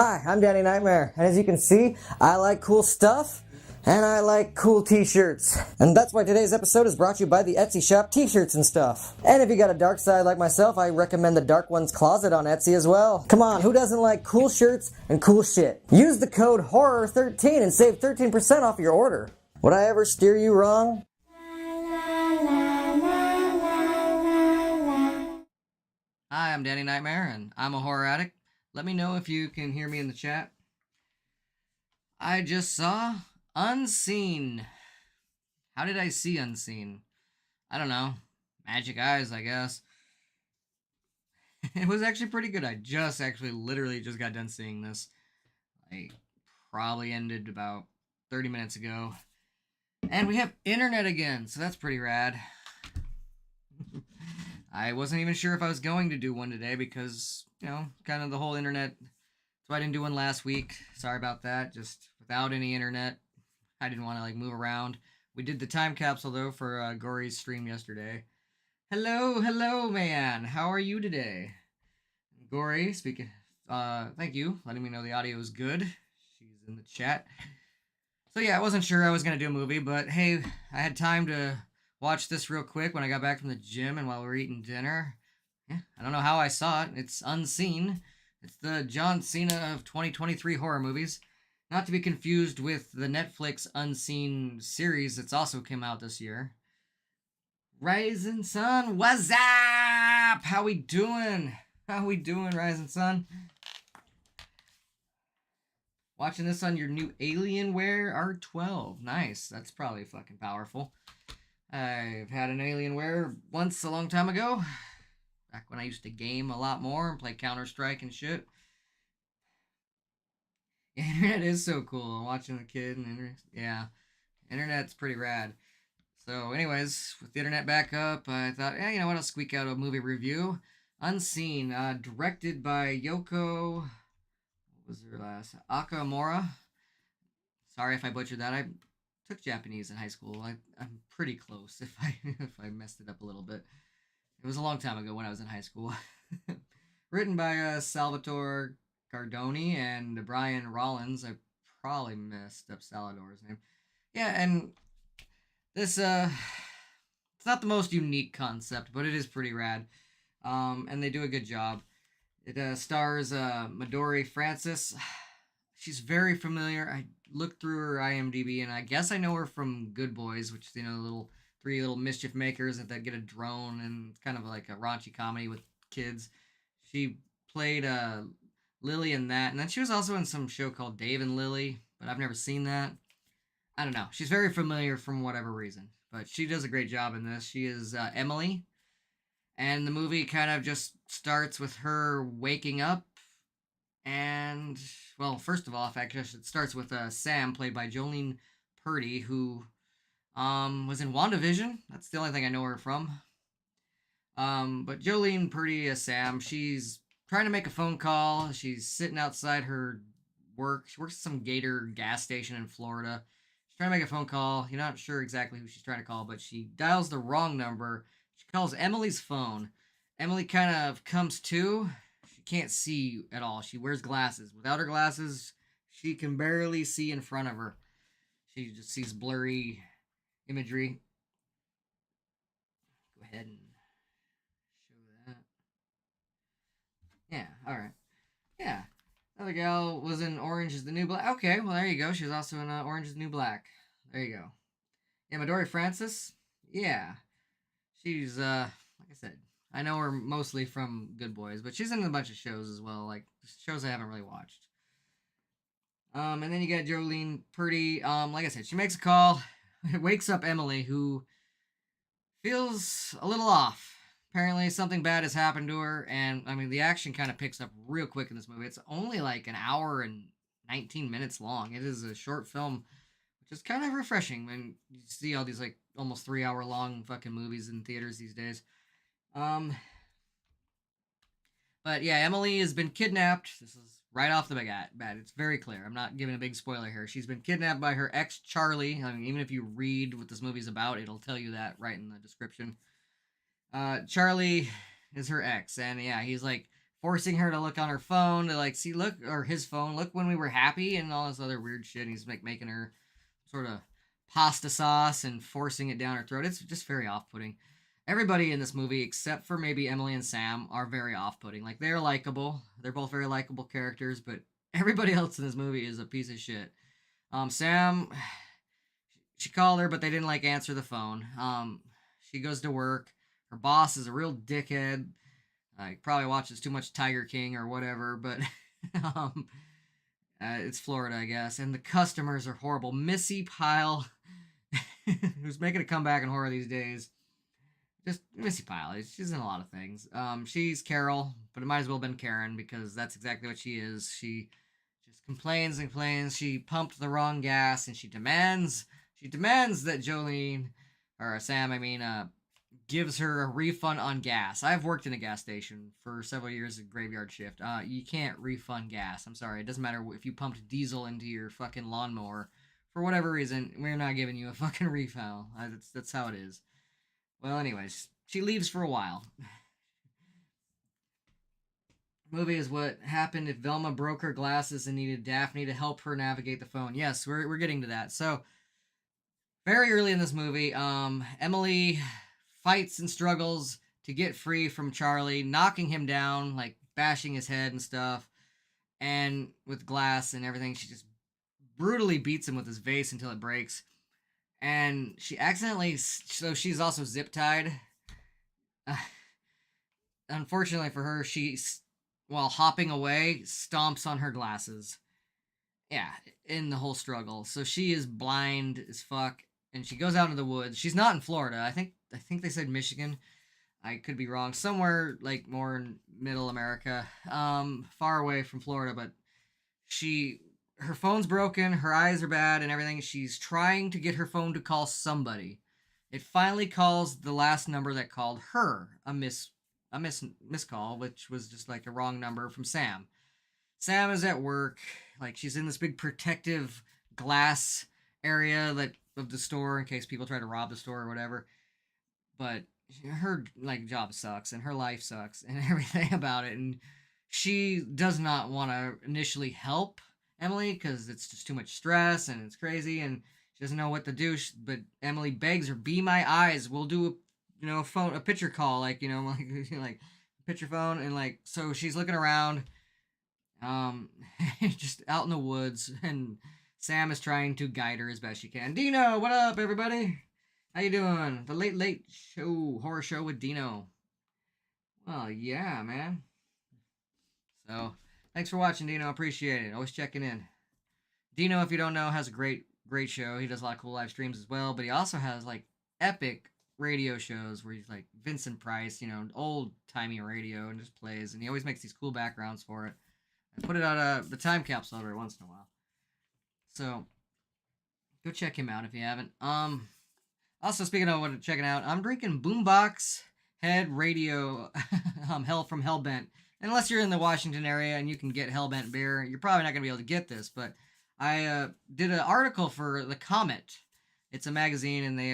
Hi, I'm Danny Knightmare, and as you can see, I like cool stuff, and I like cool t-shirts. And that's why today's episode is brought to you by the Etsy shop t-shirts and stuff. And if you got a dark side like myself, I recommend the Dark Ones Closet on Etsy as well. Come on, who doesn't like cool shirts and cool shit? Use the code HORROR13 and save 13% off your order. Would I ever steer you wrong? Hi, I'm Danny Knightmare, and I'm a horror addict. Let me know if you can hear me in the chat. I just saw Unseen. How did I see Unseen? I don't know. Magic eyes, I guess. It was actually pretty good. I literally just got done seeing this. I probably ended about 30 minutes ago. And we have internet again, so that's pretty rad. I wasn't even sure if I was going to do one today because, kind of the whole internet. So I didn't do one last week. Sorry about that. Just without any internet. I didn't want to move around. We did the time capsule though for Gory's stream yesterday. Hello, man. How are you today? Gory, speaking. Thank you, letting me know the audio is good. She's in the chat. So yeah, I wasn't sure I was gonna do a movie, but hey, I had time to watch this real quick when I got back from the gym and while we were eating dinner. Yeah, I don't know how I saw it. It's Unseen. It's the John Cena of 2023 horror movies. Not to be confused with the Netflix Unseen series that's also came out this year. Rising Sun, what's up? How we doing? Rising Sun? Watching this on your new Alienware R12. Nice. That's probably fucking powerful. I've had an Alienware once a long time ago. Back when I used to game a lot more and play Counter-Strike and shit. Yeah, internet is so cool. I'm watching a kid and internet's pretty rad. So anyways, with the internet back up, I thought, you know what, I'll squeak out a movie review. Unseen, directed by Yoko, what was her last? Akamura. Sorry if I butchered that. I took Japanese in high school. I'm pretty close if I messed it up a little bit. It was a long time ago when I was in high school. Written by Salvatore Cardoni and Brian Rollins. I probably messed up Salvatore's name. Yeah, and this it's not the most unique concept, but it is pretty rad. And they do a good job. It stars Midori Francis. She's very familiar. I looked through her IMDb, and I guess I know her from Good Boys, which is, the three little mischief makers that get a drone, and it's kind of like a raunchy comedy with kids. She played Lily in that, and then she was also in some show called Dave and Lily, but I've never seen that. I don't know. She's very familiar from whatever reason, but she does a great job in this. She is Emily, and the movie kind of just starts with her waking up. And, well, first of all, it starts with Sam, played by Jolene Purdy, who was in WandaVision. That's the only thing I know her from. But Jolene Purdy as Sam, she's trying to make a phone call. She's sitting outside her work. She works at some Gator gas station in Florida. She's trying to make a phone call. You're not sure exactly who she's trying to call, but she dials the wrong number. She calls Emily's phone. Emily kind of comes to. She can't see at all. She wears glasses. Without her glasses, she can barely see in front of her. She just sees blurry imagery. Go ahead and show that. Yeah, alright. Yeah. Another gal was in Orange is the New Black. Okay, well, there you go. She was also in Orange is the New Black. There you go. Yeah, Midori Francis. Yeah. She's, like I said, I know her mostly from Good Boys, but she's in a bunch of shows as well, like shows I haven't really watched. And then you got Jolene Purdy. Like I said, she makes a call. It wakes up Emily, who feels a little off. Apparently something bad has happened to her, and the action kind of picks up real quick in this movie. It's only like an hour and 19 minutes long. It is a short film, which is kind of refreshing when you see all these almost 3 hour long fucking movies in theaters these days. But yeah, Emily has been kidnapped. This is right off the bat. It's very clear. I'm not giving a big spoiler here. She's been kidnapped by her ex, Charlie. Even if you read what this movie's about, it'll tell you that right in the description. Charlie is her ex, and yeah, he's forcing her to look on her phone to like see look or his phone look when we were happy and all this other weird shit. And he's like making her sort of pasta sauce and forcing it down her throat. It's just very off-putting. Everybody in this movie, except for maybe Emily and Sam, are very off-putting. Like, they're likable. They're both very likable characters, but everybody else in this movie is a piece of shit. Sam, she called her, but they didn't like answer the phone. She goes to work. Her boss is a real dickhead. Probably watches too much Tiger King or whatever, but it's Florida, I guess. And the customers are horrible. Missy Pyle, who's making a comeback in horror these days. Just Missy Pyle. She's in a lot of things. She's Carol, but it might as well have been Karen because that's exactly what she is. She just complains and complains. She pumped the wrong gas, and she demands that Jolene, or Sam, I mean, gives her a refund on gas. I've worked in a gas station for several years at graveyard shift. You can't refund gas. I'm sorry. It doesn't matter if you pumped diesel into your fucking lawnmower. For whatever reason, we're not giving you a fucking refill. That's how it is. Well, anyways, she leaves for a while. The movie is what happened if Velma broke her glasses and needed Daphne to help her navigate the phone. Yes, we're getting to that. So, very early in this movie, Emily fights and struggles to get free from Charlie, knocking him down, like bashing his head and stuff, and with glass and everything, she just brutally beats him with his vase until it breaks. And she accidentally, so she's also zip tied. Unfortunately for her, she, while hopping away, stomps on her glasses. Yeah, in the whole struggle. So she is blind as fuck, and she goes out into the woods. She's not in Florida. I think they said Michigan. I could be wrong. Somewhere like more in middle America, far away from Florida. But her phone's broken. Her eyes are bad and everything. She's trying to get her phone to call somebody. It finally calls the last number that called her, a miss call, which was just like a wrong number from Sam. Sam is at work. Like, she's in this big protective glass area of the store in case people try to rob the store or whatever. But her job sucks and her life sucks and everything about it. And she does not want to initially help Emily because it's just too much stress and it's crazy and she doesn't know what to do. But Emily begs her, "Be my eyes. We'll do a picture call, like picture phone." And so she's looking around, just out in the woods, and Sam is trying to guide her as best she can. Dino, what up, everybody? How you doing? The late show, horror show with Dino. Well, yeah, man. So, thanks for watching, Dino. Appreciate it. Always checking in. Dino, if you don't know, has a great show. He does a lot of cool live streams as well, but he also has epic radio shows where he's like Vincent Price, old timey radio, and just plays, and he always makes these cool backgrounds for it. I put it on the time capsule every once in a while. So go check him out if you haven't. Also, speaking of checking out, I'm drinking Boombox Head Radio, Hell from Hellbent. Unless you're in the Washington area and you can get Hellbent beer, you're probably not going to be able to get this, but I did an article for The Comet. It's a magazine, and they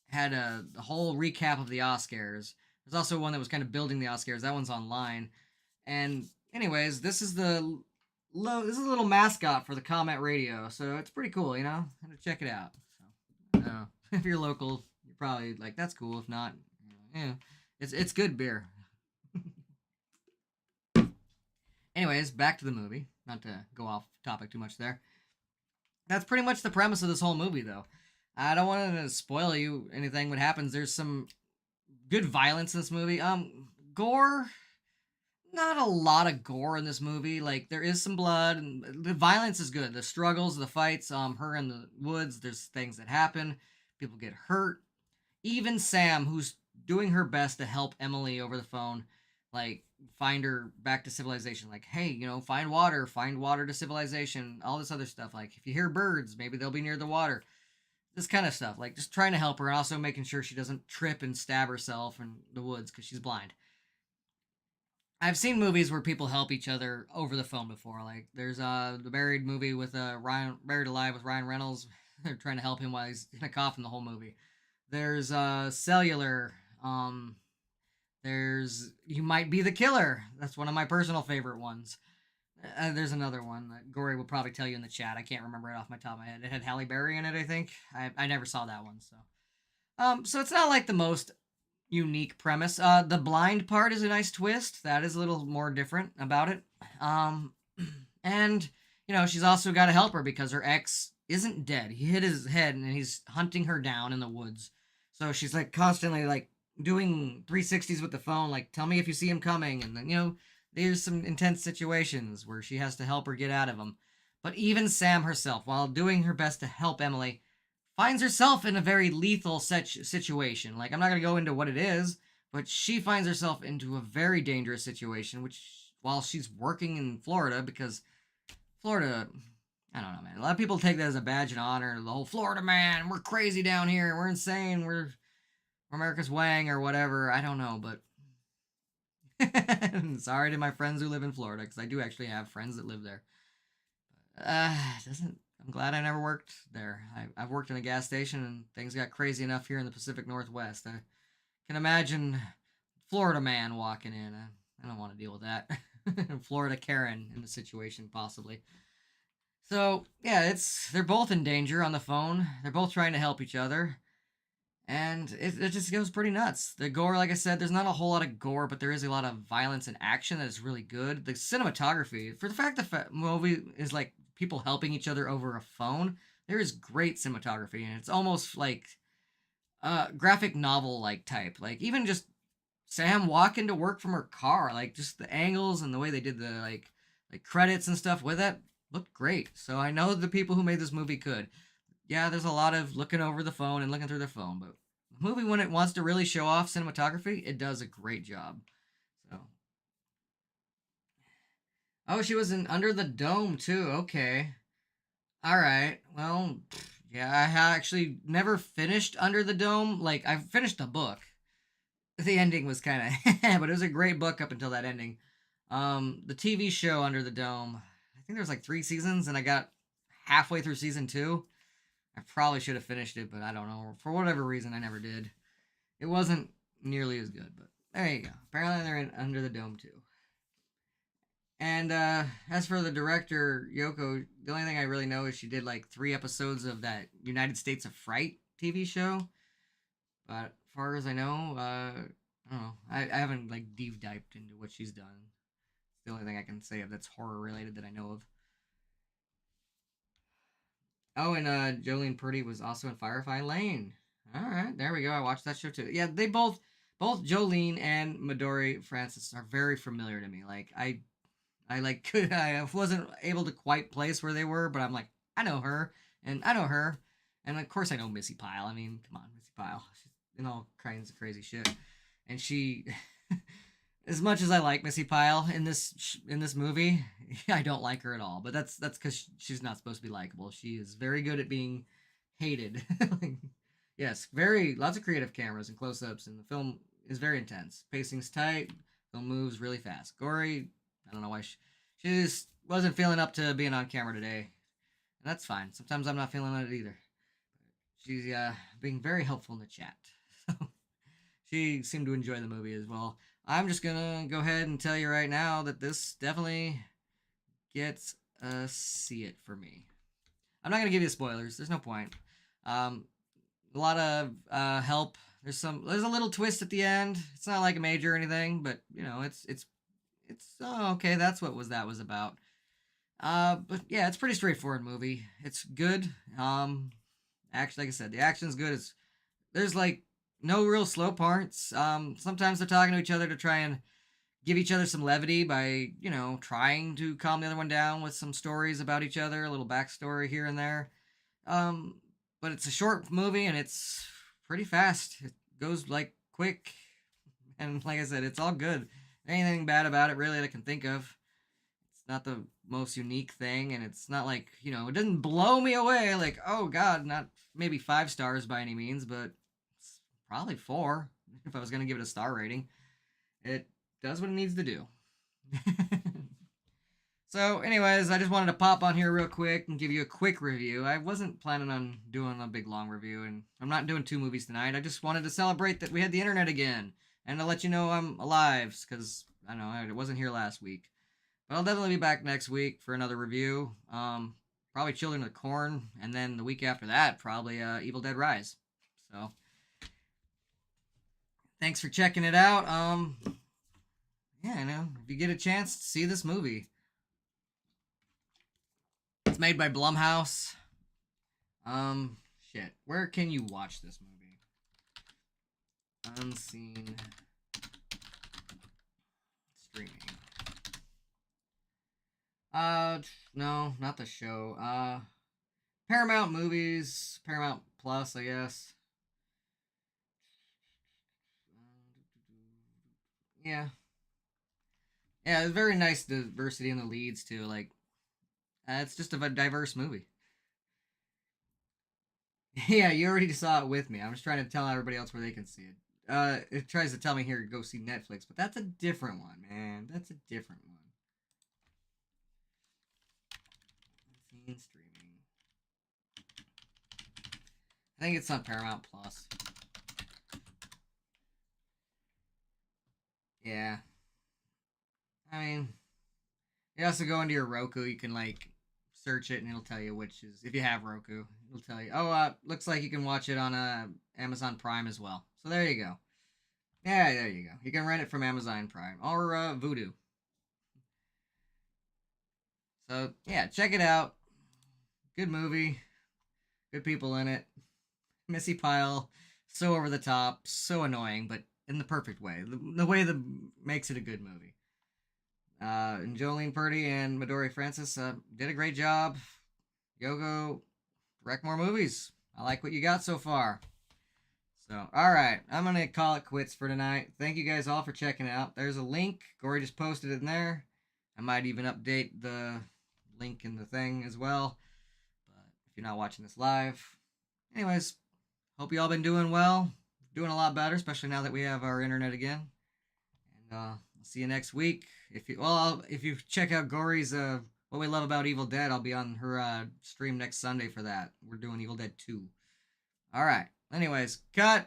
had a whole recap of the Oscars. There's also one that was kind of building the Oscars. That one's online. And anyways, this is a little mascot for the Comet Radio, so it's pretty cool, Had to check it out. So, if you're local, you're probably like, that's cool. If not, it's good beer. Anyways, back to the movie. Not to go off topic too much there. That's pretty much the premise of this whole movie, though. I don't want to spoil you anything what happens. There's some good violence in this movie. Gore. Not a lot of gore in this movie. There is some blood, and the violence is good. The struggles, the fights, her in the woods, there's things that happen. People get hurt. Even Sam, who's doing her best to help Emily over the phone, find her back to civilization. Hey, find water to civilization, all this other stuff. If you hear birds, maybe they'll be near the water. This kind of stuff. Just trying to help her, and also making sure she doesn't trip and stab herself in the woods because she's blind. I've seen movies where people help each other over the phone before. There's the Buried movie with Buried Alive with Ryan Reynolds. They're trying to help him while he's in a coffin the whole movie. There's Cellular. There's You Might Be the Killer. That's one of my personal favorite ones. There's another one that Gory will probably tell you in the chat. I can't remember it off my top of my head. It had Halle Berry in it, I think. I never saw that one, so. So it's not like the most unique premise. The blind part is a nice twist. That is a little more different about it. And, she's also got to help her because her ex isn't dead. He hit his head and he's hunting her down in the woods. So she's like constantly like doing 360s with the phone, like, tell me if you see him coming. And then, there's some intense situations where she has to help her get out of them. But even Sam herself, while doing her best to help Emily, finds herself in a very lethal situation. Like, I'm not going to go into what it is, but she finds herself into a very dangerous situation, which, while she's working in Florida, because Florida, I don't know, man. A lot of people take that as a badge of honor. The whole Florida man, we're crazy down here, we're insane, we're America's Wang or whatever. I don't know, but sorry to my friends who live in Florida, because I do actually have friends that live there. I'm glad I never worked there. I've worked in a gas station, and things got crazy enough here in the Pacific Northwest. I can imagine Florida man walking in. I don't want to deal with that. Florida Karen in the situation, possibly. So, yeah, they're both in danger on the phone. They're both trying to help each other. And it just goes pretty nuts. The gore, like I said, there's not a whole lot of gore, but there is a lot of violence and action that is really good. The cinematography, for the fact that the movie is like people helping each other over a phone, there is great cinematography, and it's almost like graphic novel like type. Like, even just Sam walking to work from her car, like just the angles and the way they did the like credits and stuff with it looked great. So I know the people who made this movie could. Yeah, there's a lot of looking over the phone and looking through the phone, but the movie, when it wants to really show off cinematography, it does a great job. So, oh, she was in Under the Dome too. Okay, all right. Well, yeah, I actually never finished Under the Dome. Like, I finished the book. The ending was kind of, but it was a great book up until that ending. The TV show Under the Dome, I think there was like 3 seasons, and I got halfway through season 2. I probably should have finished it, but I don't know. For whatever reason, I never did. It wasn't nearly as good, but there you go. Apparently, they're in Under the Dome too. And as for the director, Yoko, the only thing I really know is she did like 3 episodes of that United States of Fright TV show. But as far as I know, I don't know. I haven't like deep dived into what she's done. It's the only thing I can say of that's horror related that I know of. Oh, and Jolene Purdy was also in Firefly Lane. All right, there we go. I watched that show too. Yeah, they both Jolene and Midori Francis are very familiar to me. Like, I wasn't able to quite place where they were, but I'm like, I know her, and I know her, and of course I know Missy Pyle. I mean, come on, Missy Pyle. She's in all kinds of crazy shit, and she. As much as I like Missy Pyle in this movie, I don't like her at all. But that's because she's not supposed to be likable. She is very good at being hated. Yes, lots of creative cameras and close-ups, and the film is very intense. Pacing's tight. Film moves really fast. Gory, I don't know why she just wasn't feeling up to being on camera today, and that's fine. Sometimes I'm not feeling it either. She's being very helpful in the chat. So she seemed to enjoy the movie as well. I'm just gonna go ahead and tell you right now that this definitely gets a see it for me. I'm not gonna give you spoilers. There's no point. A lot of help. There's a little twist at the end. It's not like a major or anything, but it's okay. That's what that was about. But yeah, it's a pretty straightforward movie. It's good. Actually, like I said, the action's good. There's like no real slow parts. Sometimes they're talking to each other to try and give each other some levity by, trying to calm the other one down with some stories about each other, a little backstory here and there. But it's a short movie and it's pretty fast. It goes like quick. And like I said, it's all good. Anything bad about it really that I can think of. It's not the most unique thing, and it's not like, it doesn't blow me away like, oh god, not maybe 5 stars by any means, but probably 4 if I was going to give it a star rating. It does what it needs to do. So anyways, I just wanted to pop on here real quick and give you a quick review. I wasn't planning on doing a big long review, and I'm not doing 2 movies tonight. I just wanted to celebrate that we had the internet again, and to let you know I'm alive, because I know I wasn't here last week. But I'll definitely be back next week for another review. Probably Children of the Corn, and then the week after that, probably Evil Dead Rise. So, thanks for checking it out. Yeah, if you get a chance to see this movie, it's made by Blumhouse. Shit, where can you watch this movie? Unseen streaming. No, not the show. Paramount Movies, Paramount Plus, I guess. Yeah. Yeah, it's very nice diversity in the leads, too. Like, it's just a diverse movie. Yeah, you already saw it with me. I'm just trying to tell everybody else where they can see it. It tries to tell me here to go see Netflix, but that's a different one, man. That's a different one. Unseen streaming. I think it's on Paramount Plus. Yeah. I mean, you also go into your Roku. You can like search it, and it'll tell you which is. If you have Roku, it'll tell you. Oh, looks like you can watch it on Amazon Prime as well. So there you go. Yeah, there you go. You can rent it from Amazon Prime or Vudu. So yeah, check it out. Good movie. Good people in it. Missy Pyle, so over the top, so annoying, but in the perfect way. The way that makes it a good movie. And Jolene Purdy and Midori Francis did a great job. Yogo, direct more movies. I like what you got so far. So, alright, I'm going to call it quits for tonight. Thank you guys all for checking it out. There's a link. Gory just posted it in there. I might even update the link in the thing as well. But if you're not watching this live. Anyways, hope you all been doing well. Doing a lot better, especially now that we have our internet again. And I'll see you next week. If you check out Gory's What We Love About Evil Dead, I'll be on her stream next Sunday for that. We're doing Evil Dead 2. Alright. Anyways, cut.